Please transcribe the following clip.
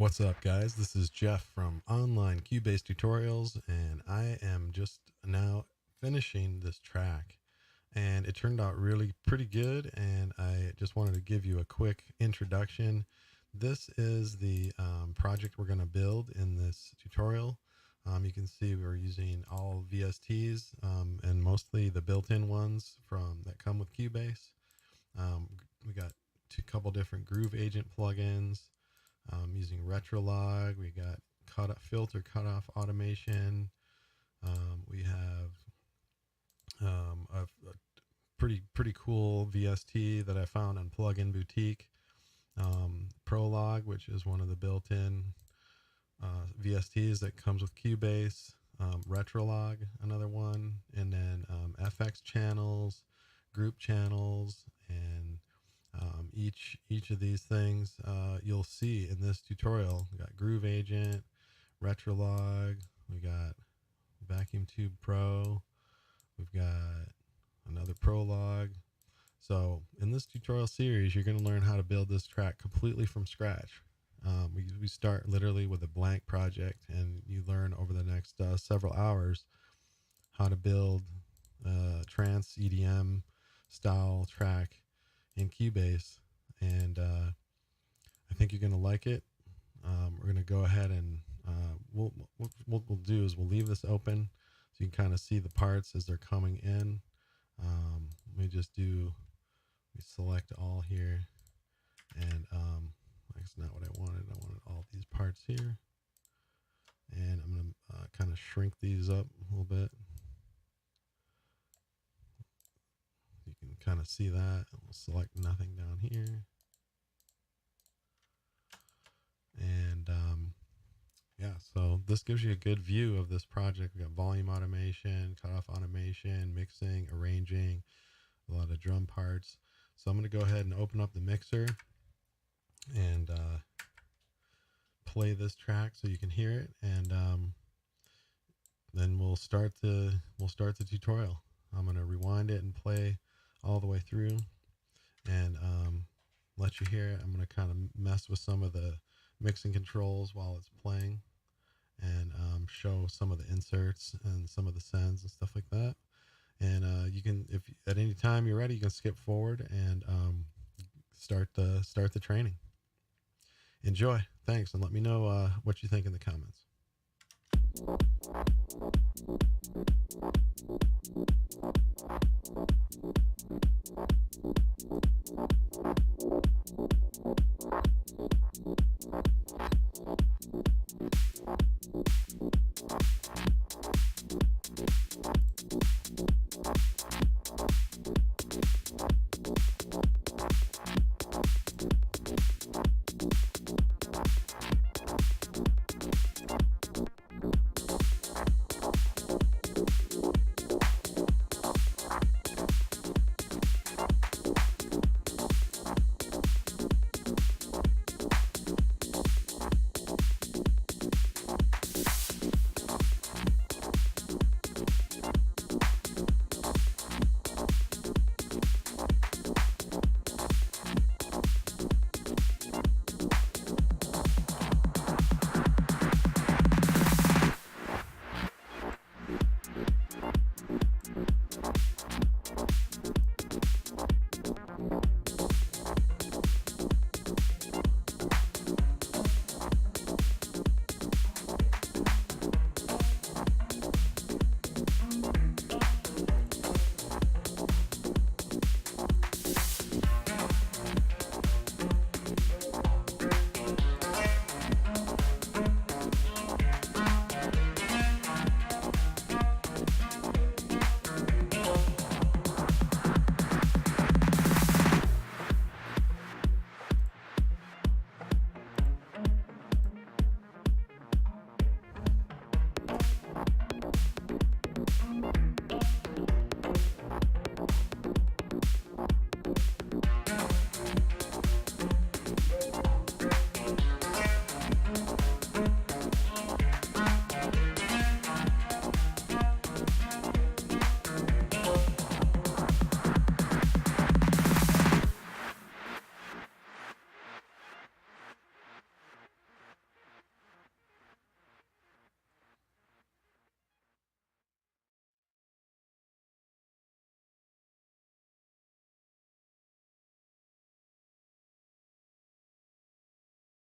What's up, guys? This is Jeff from Online Cubase Tutorials, and I am just now finishing this track. And it turned out really pretty good, and I just wanted to give you a quick introduction. This is the project we're going to build in this tutorial. You can see we're using all VSTs and mostly the built-in ones that come with Cubase. We got a couple different Groove Agent plugins. Using Retrolog, we got filter cutoff automation. We have a pretty cool VST that I found on Plugin Boutique. Prolog, which is one of the built-in VSTs that comes with Cubase. Retrolog, another one, and then FX channels, group channels, and each of these things you'll see in this tutorial. We got Groove Agent, Retrolog, we got Vacuum Tube Pro, we've got another Prolog. So in this tutorial series, you're going to learn how to build this track completely from scratch. We start literally with a blank project, and you learn over the next several hours how to build a trance EDM style track in Cubase, and I think you're going to like it. We're going to go ahead and what we'll do is we'll leave this open so you can kind of see the parts as they're coming in. We select all here, and that's not what I wanted. I wanted all these parts here, and I'm going to kind of shrink these up a little bit. You can kind of see that. We'll select nothing down here. And yeah, so this gives you a good view of this project. We got volume automation, cutoff automation, mixing, arranging, a lot of drum parts. So I'm going to go ahead and open up the mixer and play this track so you can hear it, and then we'll start the tutorial. I'm going to rewind it and play all the way through and let you hear it. I'm going to kind of mess with some of the mixing controls while it's playing, and show some of the inserts and some of the sends and stuff like that. And you can, if at any time you're ready, you can skip forward and start the training. Enjoy. Thanks, and let me know what you think in the comments.